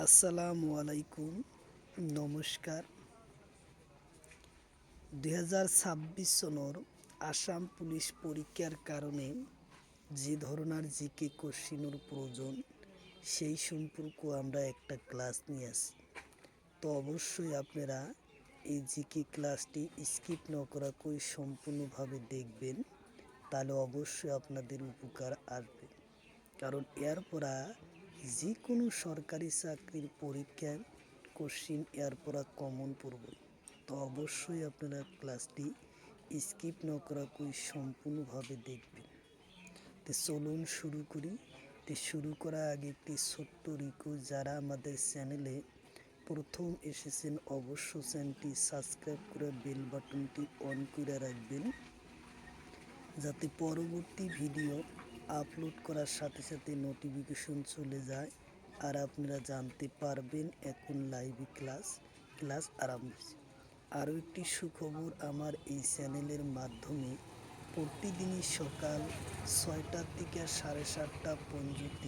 আসসালামু আলাইকুম, নমস্কার। 2026 সনের আসাম পুলিশ পরীক্ষার কারণে যে ধরনের জিকে কোশ্চিনের প্রয়োজন সেই সম্পর্কে আমরা একটা ক্লাস নিয়ে আসি। তো অবশ্যই আপনারা এই জিকে ক্লাসটি স্কিপ না করা করে সম্পূর্ণভাবে দেখবেন, তাহলে অবশ্যই আপনাদের উপকার আসবে। কারণ এরপরা যে কোনো সরকারি চাকরির পরীক্ষার কোশ্চিন এরপরা কমন পড়বে। তো অবশ্যই আপনারা ক্লাসটি স্কিপ না করা করে সম্পূর্ণভাবে দেখবেন। তো চলুন শুরু করি। তো শুরু করার আগে একটি ছোট্ট রিকোয়েস্ট, যারা আমাদের চ্যানেলে প্রথম এসেছেন অবশ্যই চ্যানেলটি সাবস্ক্রাইব করে বেল বাটনটি অন করে রাখবেন, যাতে পরবর্তী ভিডিও আপলোড করার সাথে সাথে নোটিফিকেশন চলে যায় আর আপনারা জানতে পারবেন এখন লাইভে ক্লাস আরম্ভ হয়েছে। আরও একটি সুখবর, আমার এই চ্যানেলের মাধ্যমে প্রতিদিনই সকাল 6টা থেকে 7:30 পর্যন্ত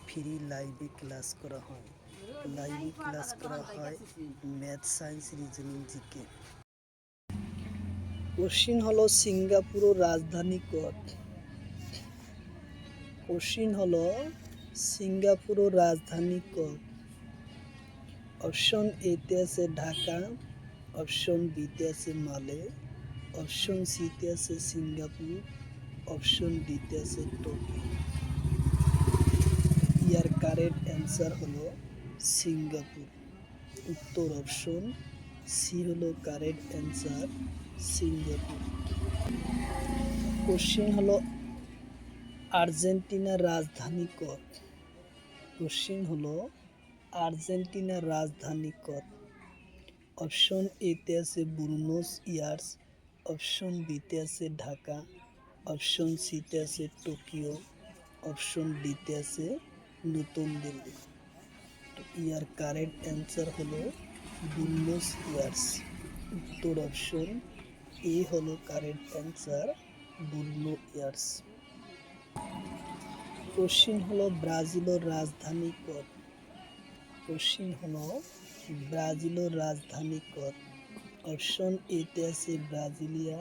ফ্রি লাইভে ক্লাস করা হয়। Math, science, reasoning, GK. Question হলো সিঙ্গাপুরের রাজধানী কত? কোশ্চিন হলো সিঙ্গাপুরের রাজধানী কত? অপশন এতে আছে ঢাকা, অপশন বিতে আছে মালে, অপশন সিতে আছে সিঙ্গাপুর, অপশন ডিতে আছে টোকিও। ইয়ার কারেক্ট অ্যান্সার হলো সিঙ্গাপুর। উত্তর অপশন সি হলো কারেক্ট অ্যান্সার, সিঙ্গাপুর। কোশ্চিন হলো আর্জেন্টিনার রাজধানী কত? কোশ্চিন হলো আর্জেন্টিনার রাজধানী কত? অপশন এতে আছে বুনোস ইয়ার্স, অপশন বিতে আছে ঢাকা, অপশন সিতে আছে টোকিও, অপশন ডিতে আছে নতুন দিল্লি। তো ইয়ার কারেক্ট অ্যান্সার হলো বুনোস ইয়ার্স। উত্তর অপশন এ হলো কারেক্ট অ্যান্সার, বুনোস ইয়ার্স। কোশ্চিন হলো ব্রাজিলের রাজধানী কত? কোশ্চিন হলো ব্রাজিলের রাজধানী কত? অপশন এতে আছে ব্রাজিলিয়া,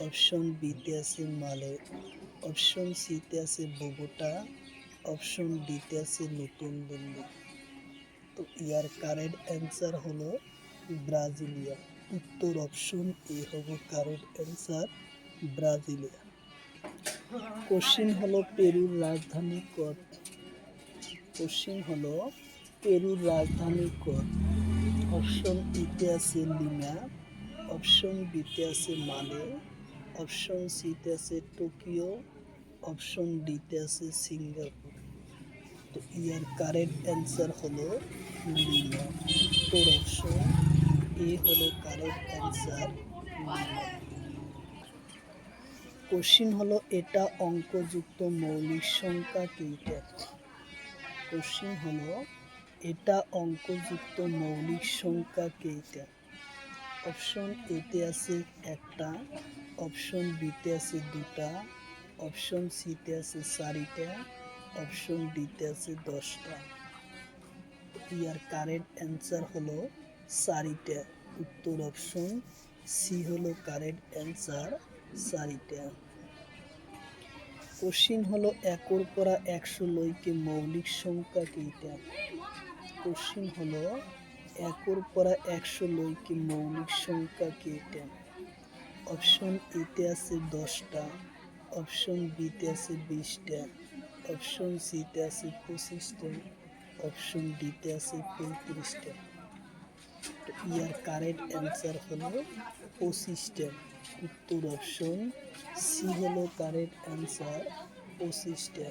অপশন বিতে আছে মালে, অপশন সিতে আছে বোগোটা, অপশন ডিতে আছে নতুন দিল্লি। তো ইয়ার কারেক্ট অ্যান্সার হলো ব্রাজিলিয়া। উত্তর অপশন এ হবে কারেক্ট অ্যান্সার, ব্রাজিলিয়া। কোশ্চিন হলো পেরুর রাজধানী কত? কোশ্চিন হলো পেরুর রাজধানী কত? অপশন এতে আছে লিমা, অপশন বিতে আছে মালে, অপশন সিতে আছে টোকিও, অপশন ডিতে আছে সিঙ্গাপুর। তো ইয়ার কারেক্ট অ্যান্সার হলো লিমা। উত্তর অপশন এ হলো কারেক্ট অ্যান্সার, লিমা। কোশ্চিন হলো এটা অঙ্কযুক্ত মৌলিক সংখ্যা কেইটা? কোশ্চিন হলো এটা অঙ্কযুক্ত মৌলিক সংখ্যা কেইটা? অপশন এতে আছে একটা, অপশন বিতে আছে দুটা, অপশন সিতে আছে 4টা, অপশন ডিতে আছে 10টা। ইয়ার কারেক্ট অ্যান্সার হলো 4টা। উত্তর অপশন সি হলো কারেক্ট অ্যান্সার, 4টা। কোশ্চিন হলো একর পরা 100 লইকে মৌলিক সংখ্যা কেইটা? কোশ্চিন হলো একর পরা 100 লইকে মৌলিক সংখ্যা কেইটা? অপশন এতে আছে 10টা, অপশন বিতে আছে 20টা, অপশন সিতে আছে 25টা, অপশন ডিতে আছে 35টা। তো ইয়ার কারেক্ট অ্যান্সার হলো 25টা। উত্তর অপশন সি হলো কারেক্ট অ্যান্সার, 25টা।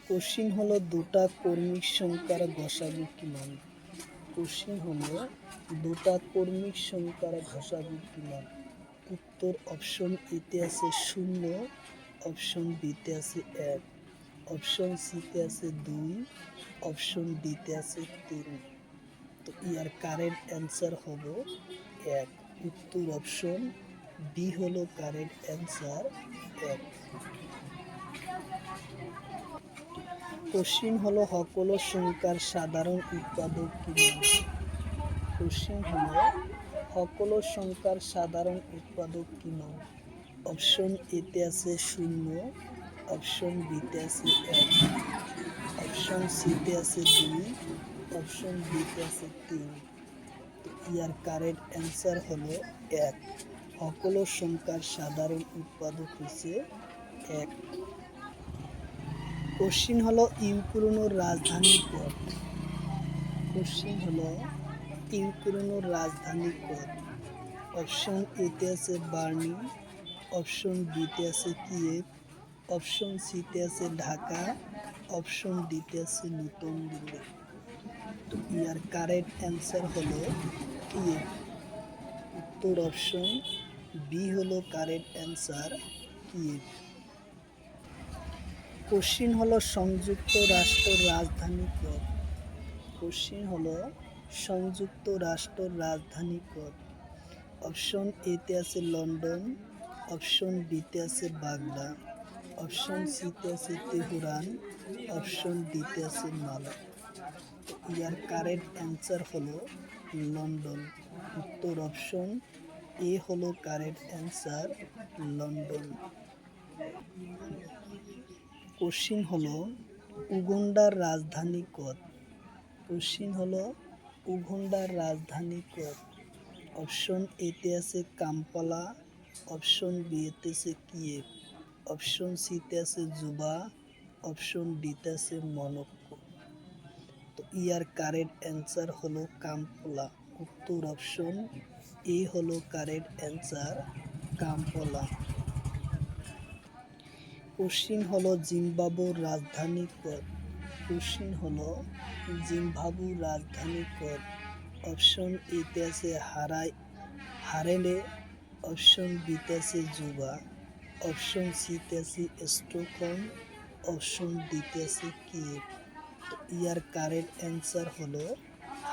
কোশ্চিন হলো দুটা কর্মিক সংখ্যার গসাগু কিমান? কোশ্চিন হলো দুটা কর্মিক সংখ্যার গসাগু কিমান? উত্তর অপশন এতে আছে 0, অপশন বিতে আছে 1, অপশন সিতে আছে 2, অপশন ডিতে আছে 3। তো ইয়ার কারেক্ট অ্যান্সার হলো 1। উত্তর অপশন বি হলো কারেক্ট অ্যান্সার, 1। কোশ্চিন হলো সকল সংখ্যার সাধারণ উৎপাদক কি নাম? কোশ্চিন হলো সকল সংখ্যার সাধারণ উৎপাদক কি নাম? অপশন এতে আছে 0, অপশন বিতে আছে 1, অপশন সিতে আছে 2, অপশন ডিতে আছে 3। তো ইয়ার কারেক্ট অ্যান্সার হলো 1। সকল সংখ্যার সাধারণ উৎপাদক হচ্ছে 1। কোশ্চিন হলো ইউক্রেনের রাজধানী কোড। কোশ্চিন হলো ইউক্রেনের রাজধানী কোড। অপশন এতে আছে বার্নি, অপশন বিতে আছে কিয়েভ, অপশন সিতে আছে ঢাকা, অপশন ডিতে আছে নতুন দিল্লি। তো ইয়ার কারেক্ট অ্যান্সার হলো কিয়েভ। উত্তর অপশন বি হলো কারেক্ট অ্যান্সার, কিয়েভ। কোশ্চিন হলো সংযুক্ত রাষ্ট্রের রাজধানী কোড। কোশ্চিন হলো সংযুক্ত রাষ্ট্রের রাজধানী কোড। অপশন এতে আছে লন্ডন, অপশন বিতে আছে বাগদা, অপশন সিতে আছে তেহরান, অপশন ডিতে আছে মালা। ইয়ার কারেক্ট অ্যান্সার হলো লন্ডন। উত্তর অপশন এ হলো কারেক্ট অ্যান্সার, লন্ডন। কোশ্চিন হলো উগান্ডার রাজধানী কোড। কোশ্চিন হলো উগান্ডার রাজধানী কোড। অপশন এতে আছে কাম্পালা, অপশন বিতে আছে কিয়েভ, অপশন সিতে আছে জুবা, অপশন ডিতে আছে মনাকো। তো ইয়ার কারেক্ট অ্যান্সার হলো কাম্পালা। উত্তর অপশন এ হলো কারেক্ট অ্যান্সার, কাম্পালা। কোশ্চিন হলো জিম্বাবুর রাজধানী কোড। কোশ্চিন হলো জিম্বাবুর রাজধানী কোড। অপশন এতে আছে হারেলে, অপশন বিতে আছে জুবা, অপশন সিতে আছে স্টকহোম, অপশন ডিতে আছে কিয়েভ। তো ইয়ার কারেক্ট অ্যান্সার হলো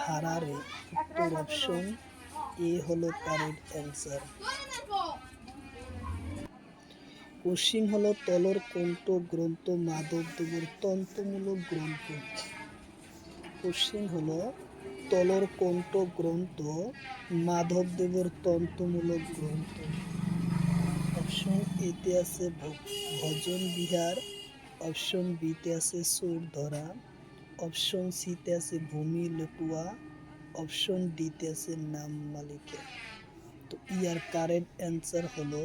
হারারে। উত্তর অপশন এ হলো কারেক্ট অ্যান্সার। কোশ্চিন হলো তলর কোনটো গ্রন্থ মাধবদেবের তন্ত্রমূলক গ্রন্থ? কোশ্চিন হলো তলর কোনটো গ্রন্থ মাধবদেবের তন্ত্রমূলক গ্রন্থ? অপশন এতে আছে ভজন বিহার, অপশন বিতে আছে সুর ধরা, অপশন সিতে আছে ভূমি লটুয়া, অপশন ডিতে আছে নাম মালিকা। তো ইয়ার কারেক্ট অ্যান্সার হলো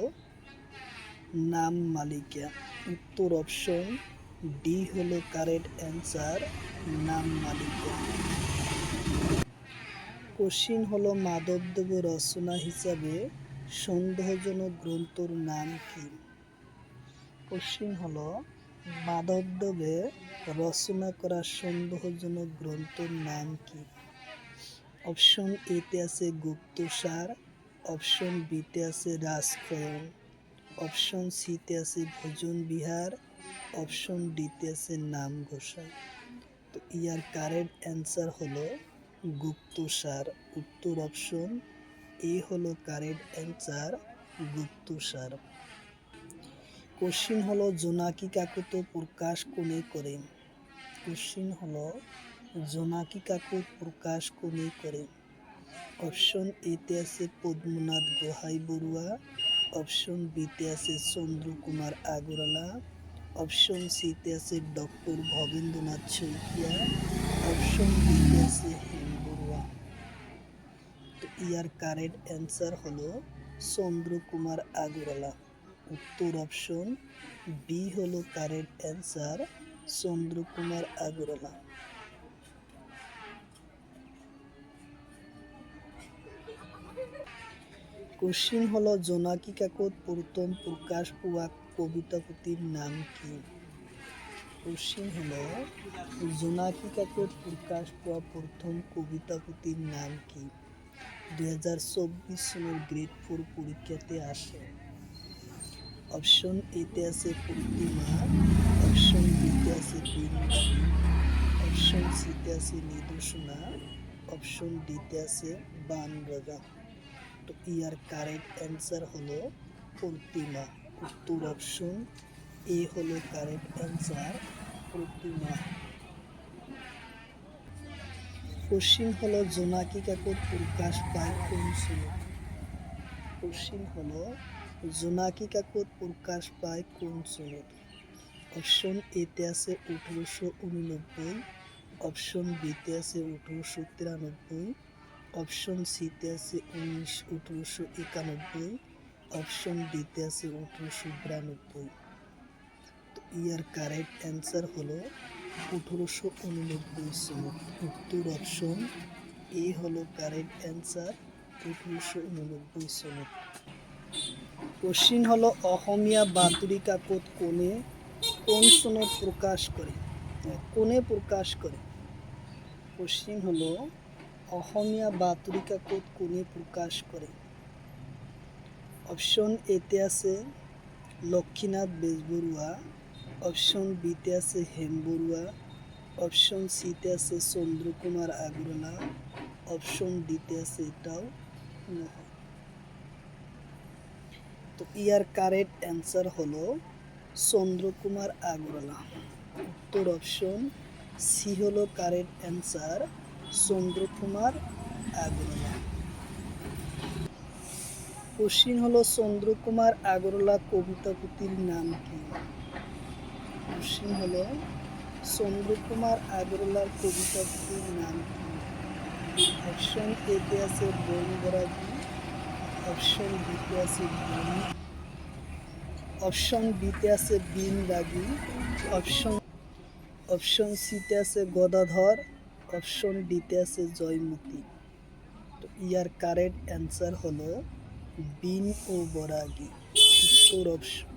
নাম মালিকা। উত্তর অপশন ডি হলো কারেক্ট অ্যান্সার, নাম মালিকা। কোশ্চিন হলো মাধবদেবের রচনা হিসাবে সন্দেহজনক গ্রন্থর নাম কি? কোশ্চিন হলো মাধবদেবের রচনা করা সন্দেহজনক গ্রন্থর নাম কি? অপশন এতে আছে গুপ্তসার, অপশন বিতে আছে রাজখয়ন, অপশন সিতে আছে ভজন বিহার, অপশন ডিতে আছে নাম ঘোষায়। তো ইয়ার কারেক্ট অ্যান্সার হলো গুপ্তসার। উত্তর অপশন এ হলো কারেক্ট অ্যান্সার, গুপ্তসার। কোশ্চিন হলো জোনাকি কাকতি প্রকাশ কোনে করে? কোশ্চিন হলো জোনাকি কাকতি প্রকাশ কোনে করে? অপশন এতে আছে পদ্মনাথ গোহাই বড়ুয়া, অপশন বিতে আছে চন্দ্রকুমার আগরওয়ালা, অপশন সিতে আছে ডক্টর ভবেন্দ্রনাথ শইকীয়া, অপশন ডিতে আছে হেম বড়ুয়া। তো ইয়ার কারেক্ট অ্যান্সার হলো চন্দ্রকুমার আগরওয়ালা। উত্তর অপশন বি হলো correct answer, Chandrakumar Agarwala. Question হলো জোনাকি কাকত প্রথম প্রকাশ পাওয়া কবিতা পুঁথির নাম কি? কোশ্চিন হলো জোনাকি কাকত প্রকাশ পাওয়া প্রথম কবিতা পুঁথির নাম কি? 2024 সালের গ্রেড 4 পরীক্ষাতে আসে। অপশন এতে আছে প্রতিমা, অপশন বিতে আছে বৃন্দাবী, অপশন সিতে আছে নিদর্শনা, অপশন ডিতে আছে বানরাজা। তো ইয়ার কারেক্ট অ্যান্সার হলো প্রতিমা। উত্তর অপশন এ হলো কারেক্ট অ্যান্সার, প্রতিমা। কোশ্চিন হলো জোনাকি কাকর প্রকাশ পায় কোন সনদ? কোশ্চিন হলো জোনাকি কাকর প্রকাশ পায় কোন সনদ? অপশন এতে আছে 1889, অপশন বিতে আছে 1893, অপশন সিতে আছে 1891, অপশন ডিতে আছে 1892। তো ইয়ার কারেক্ট অ্যান্সার হলো 1889 সনদ। উত্তর অপশন এ হলো কারেক্ট অ্যান্সার, 1889 সনদ। কোশ্চিন হলো অসমীয়া বাতৰি কাকত কোন সনদ প্রকাশ করে? কোনে প্রকাশ করে? কোশ্চিন হলো অসমীয়া বাতৰি কাকত কোনে প্রকাশ করে? অপশন এতে আছে লক্ষ্মীনাথ বেজবৰুৱা, অপশন বিতে আছে হেম বৰুৱা, অপশন সিতে আছে চন্দ্রকুমার আগরওয়ালা, অপশন ডিতে আছে এটাও নহয়। তো ইয়ার কারেক্ট অ্যান্সার হলো চন্দ্রকুমার আগরওয়ালা। উত্তর অপশন সি হলো correct answer, Chandrakumar Agarwala. Question হলো চন্দ্রকুমার আগরওয়ালা কবিতা পুঁথির নাম কি? কোশ্চিন হলো চন্দ্রকুমার আগরওয়ালার কবিতা পুঁথির নাম কি? অপশন এতে আছে বন বরাগী, অপশন বিতে আছে অপশন বিতে আছে বিন রাগী, অপশন সিতে আছে গদাধর, অপশন ডিতে আছে জয়মতী। তো ইয়ার কারেক্ট অ্যান্সার হলো বিন ও বরাগী। উত্তর অপশন।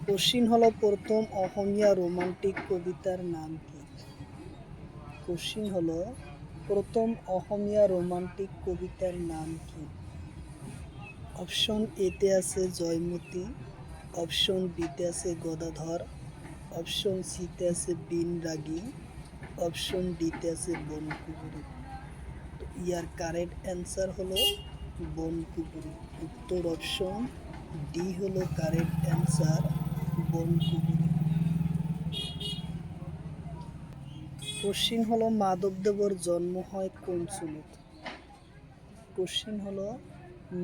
কোশ্চিন হলো প্রথম অসমীয়া রোমান্টিক কবিতার নাম কি? কোশ্চিন হলো প্রথম অসমীয়া রোমান্টিক কবিতার নাম কি? অপশন এতে আছে জয়মতী, অপশন বিতে আছে গদাধর, অপশন সিতে আছে বিন রাগী, অপশন ডিতে আছে বনকুবুরী। তো ইয়ার কারেক্ট অ্যান্সার হলো বনকুবুরী। উত্তর অপশন ডি হলো কারেক্ট অ্যান্সার, বনকুবুরী। কোশ্চিন হলো মাধবদেবর জন্ম হয় কোন সনত? কোশ্চিন হলো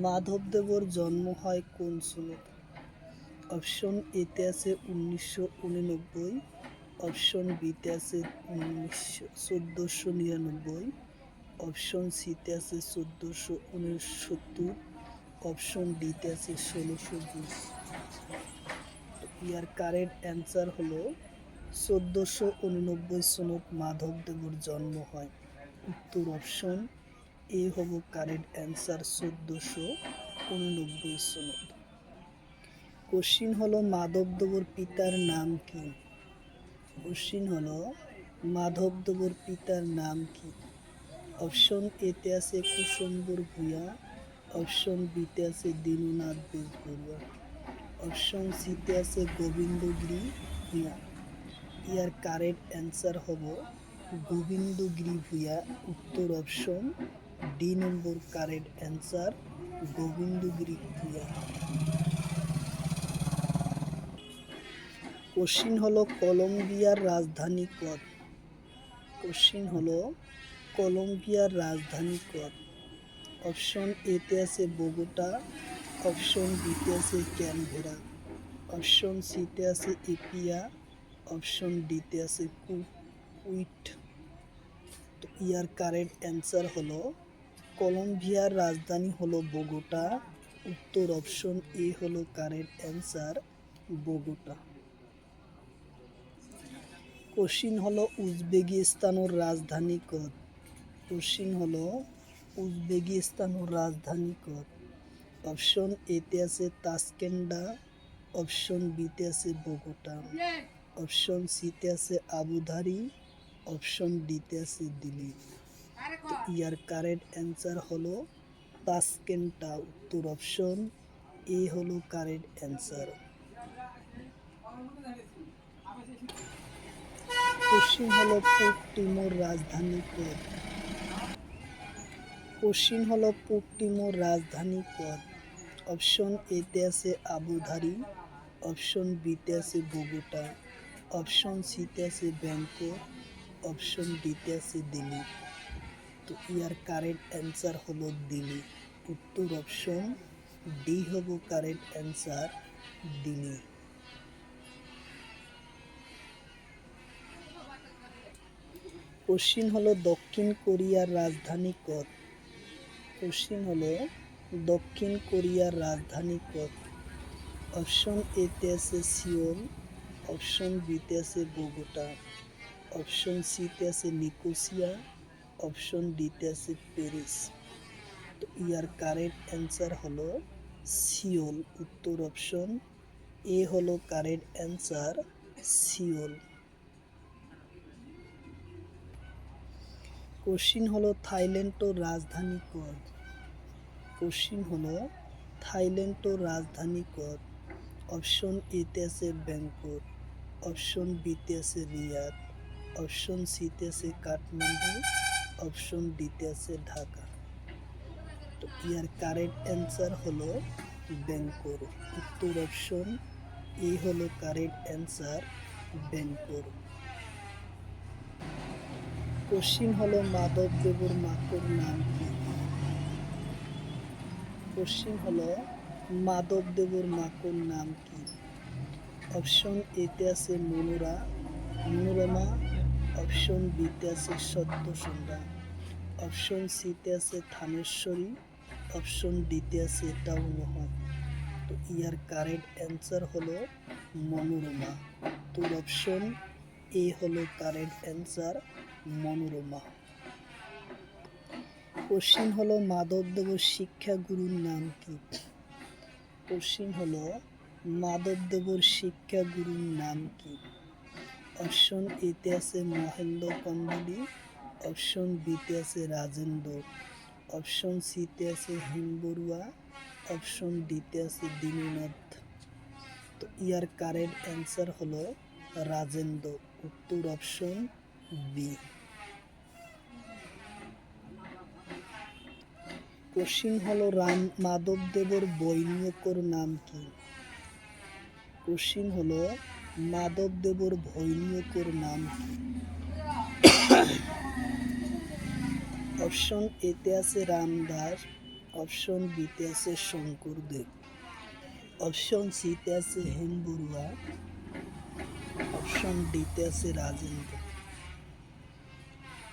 মাধবদেবর জন্ম হয় কোন সনত? অপশন এতে আছে 1989, অপশন বিতে আছে 1499, অপশন সিতে আছে 1469, অপশন ডিতে আছে 1620। ইয়ার কারেক্ট অ্যান্সার হলো 1489 সনত মাধবদেবর জন্ম হয়। উত্তর অপশন এ হব কারেক্ট অ্যান্সার, 1489 সনত। কোশ্চিন হলো মাধবদেবর পিতার নাম কি? কোশ্চিন হলো মাধবদেবর পিতার নাম কি? অপশন এতে আছে কুসুম্বর ভূঁইয়া, অপশন বিতে আছে দীননাথ বেজবৰুৱা, অপশন সিতে আছে গোবিন্দগিরি ভূঁইয়া। ইয়ার কারেক্ট অ্যান্সার হব গোবিন্দগিরি ভূঁইয়া। উত্তর অপশন ডি নম্বর কারেক্ট অ্যান্সার, গোবিন্দগিরি ভূঁইয়া। কোশ্চিন হলো কলম্বিয়ার রাজধানী কত? কোশ্চিন হলো কলম্বিয়ার রাজধানী কত? অপশন এতে আছে বোগোটা, অপশন বিতে আছে ক্যানবেরা, অপশন সিতে আছে এপিয়া, অপশন ডিতে আছে কুইট। তো ইয়ার কারেক্ট অ্যান্সার হলো কলম্বিয়ার রাজধানী হলো বোগোটা। উত্তর অপশন এ হলো কারেক্ট অ্যান্সার, বোগোটা। কোশ্চিন হলো উজবেকিস্তানের রাজধানী কত? কোশ্চিন হলো উজবেকিস্তানের রাজধানী কত? অপশন এতে আছে তাসকেন্ডা, অপশন বিতে আছে বোগোটা, অপশন সিতে আছে আবুধাবি, অপশন ডিতে আছে দিল্লি। তো ইয়ার কারেক্ট অ্যান্সার হলো তাসকেন্ডা। উত্তর অপশন এ হলো কারেক্ট অ্যান্সার। কোশ্চিন হলো পূব তিমুর রাজধানী কত? কোশ্চিন হলো পূব তিমুর রাজধানী কত? অপশন এতে আছে আবুধাবি, অপশন বিতে আছে বগুটা, অপশন সিতে আছে ব্যাংকক, অপশন ডিতে আছে দিল্লি। তো ইয়ার কারেক্ট অ্যান্সার হলো দিল্লি। উত্তর অপশন ডি হবো কারেক্ট অ্যান্সার, দিল্লি। কোশ্চিন হলো দক্ষিণ কোরিয়ার রাজধানী কত? কোশ্চিন হলো দক্ষিণ কোরিয়ার রাজধানী কত? অপশন এতে আছে সিওল, অপশন বিতে আছে বগুটা, অপশন সিতে আছে নিকোসিয়া, অপশন ডিতে আছে প্যারিস। তো ইয়ার কারেক্ট অ্যান্সার হলো সিওল। উত্তর অপশন এ হলো কারেক্ট অ্যান্সার, সিওল। কোশ্চিন হলো থাইল্যান্ডের রাজধানী কত? কোশ্চিন হলো থাইল্যান্ডের রাজধানী কত? অপশন এতে আছে ব্যাংকক, অপশন বিতে আছে রিয়াদ, অপশন সিতে আছে কাঠমান্ডু, অপশন ডিতে আছে ঢাকা। তো ইয়ার কারেক্ট অ্যান্সার হলো ব্যাংকক। উত্তর অপশন এ হলো কারেক্ট অ্যান্সার, ব্যাংকক। কোশ্চিন হলো মাধবদেবর মাকুর নাম কি? কোশ্চিন হলো মাধবদেবর মাকুর নাম কি? অপশন এতে আছে মনোরমা, অপশন বিতে আছে সত্যসন্ধা, অপশন সিতে আছে থানেশ্বরী, অপশন ডিতে আছে টাউনহল। তো ইয়ার কারেক্ট অ্যান্সার হলো মনোরমা। তোর অপশন এ হলো কারেক্ট অ্যান্সার, মনোরমা। কোশ্চিন হলো মাধবদেবর শিক্ষাগুরুর নাম কি? কোশ্চিন হলো মাধবদেবর শিক্ষাগুরুর নাম কি? অপশন এতে আছে মহেন্দ্র কন্দলি, অপশন বিতে আছে রাজেন্দ্র, অপশন সিতে আছে হিমবরুয়া, অপশন ডিতে আছে দীননাথ। তো ইয়ার কারেক্ট অ্যান্সার হলো রাজেন্দ্র। উত্তর অপশন বি। কোশ্চিন হলো মাধবদেবর বৈনিয়কর নাম কি? কোশ্চিন হলো মাধবদেবর বৈনিয়কর নাম কি? অপশন এতে আছে রামদাস, অপশন বিতে আছে শঙ্করদেব, অপশন সিতে আছে হেমবরুয়া, অপশন ডিতে আছে রাজেন্দ্র।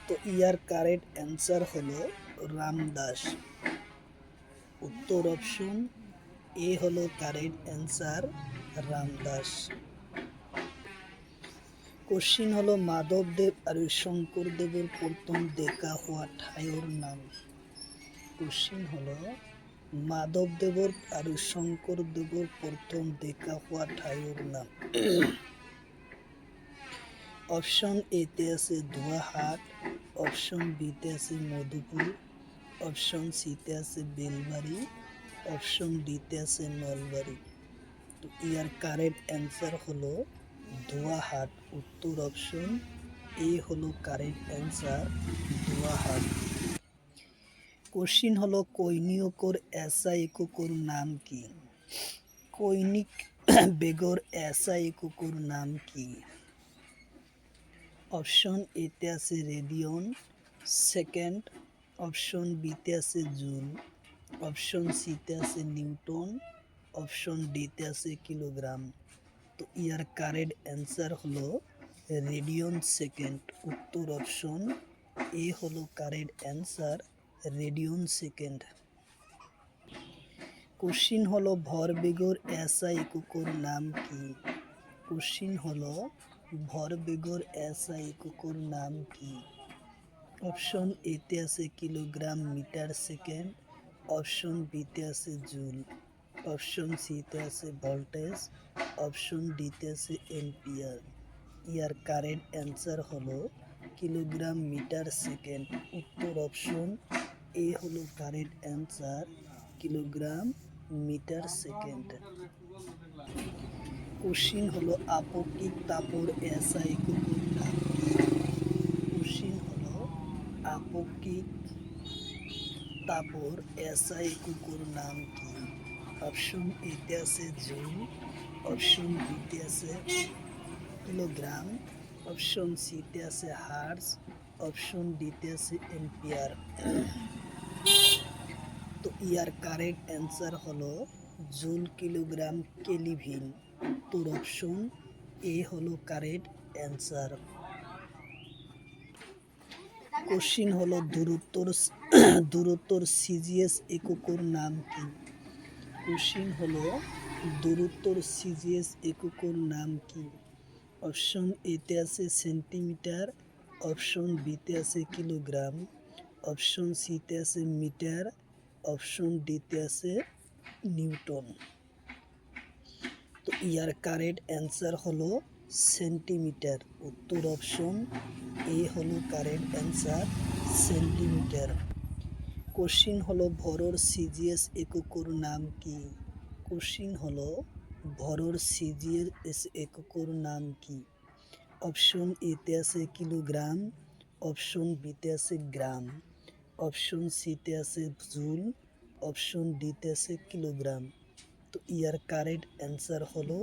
তো ইয়ার কারেক্ট অ্যান্সার হলো রামদাস। উত্তর অপশন এ হলো কারেক্ট অ্যান্সার, রামদাস। কোশ্চিন হলো মাধবদেব আর শঙ্করদেবের প্রথম দেখা হওয়া ঠাইয়ের নাম। কোশ্চিন হলো মাধবদেবর আর শঙ্করদেবর প্রথম দেখা হওয়া ঠাইয়ের নাম। অপশন এতে আছে ধোয়াহাট, অপশন বিতে আছে মধুপুর, অপশন সিতে আছে বেলবাড়ি, অপশন ডিতে আছে নলবাড়ি। তো ইয়ার কারেক্ট অ্যান্সার হলো ধোয়াহাট। উত্তর অপশন এ হলো কারেক্ট অ্যান্সার, ধোয়াহাট। কোশ্চিন হলো কৈনিয়কর এসা এককর নাম কি? কৈনিক বেগর এসা এককর নাম কি? অপশন এতে আছে রেডিয়ন সেকেন্ড, অপশন বিতে আছে জুল, অপশন সিতে আছে নিউটন, অপশন ডিতে আছে কিলোগ্রাম। তো ইয়ার কারেক্ট অ্যান্সার হলো রেডিয়ন সেকেন্ড। উত্তর অপশন এ হলো correct answer, Radeon second. Question হলো ভরবেগর এসা এককর নাম কি? কোশ্চিন হলো ভরবেগর এসা এককর নাম কি? অপশন এতে আছে কিলোগ্রাম মিটার সেকেন্ড, অপশন বিতে আছে জুল, অপশন সিতে আছে ভোল্টেজ, অপশন ডিতে আছে এম্পিয়ার। ইয়ার কারেক্ট অ্যান্সার হলো কিলোগ্রাম মিটার সেকেন্ড। উত্তর অপশন এ হলো correct answer, kilogram metre second. Question হলো আপেক্ষিক তাপর এসা এককর নাম কি? কোশ্চিন হলো আপেক্ষিক তাপর এসা এককর নাম কি? অপশন এতে আছে জুল, অপশন বিতে আছে কিলোগ্রাম, অপশন সিতে আছে হার্স, অপশন ডিতে আছে এম্পিয়ার। তো ইয়ার কারেক্ট অ্যান্সার হলো জুল, কিলোগ্রাম, কেলভিন। উত্তর অপশন এ হলো কারেক্ট অ্যান্সার। কোশ্চিন হলো দূরত্বর সিজিএস এককের নাম কি? কোশ্চিন হলো দূরত্বর সিজিএস এককের নাম কি? অপশন এতে আছে সেন্টিমিটার, অপশন বিতে আছে কিলোগ্রাম, অপশন সিতে আছে মিটার, অপশন ডিতে আছে নিউটন। তো ইয়ার কারেক্ট অ্যান্সার হলো সেন্টিমিটার। উত্তর অপশন এ হলো কারেক্ট অ্যান্সার, সেন্টিমিটার। কোশ্চিন হলো ভরর সিজিএস এককের নাম কি? কোশ্চিন হলো ভরর সিজিএস এককের নাম কি? অপশন এতে আছে কিলোগ্রাম, অপশন বিতে আছে গ্রাম, অপশন সিতে আছে জুল, অপশন ডিতে আছে কিলোগ্রাম। তো ইয়ার কারেক্ট অ্যান্সার হলো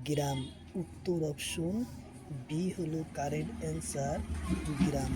গ্রাম। উত্তর অপশন বি হলো কারেক্ট অ্যান্সার, গ্রাম।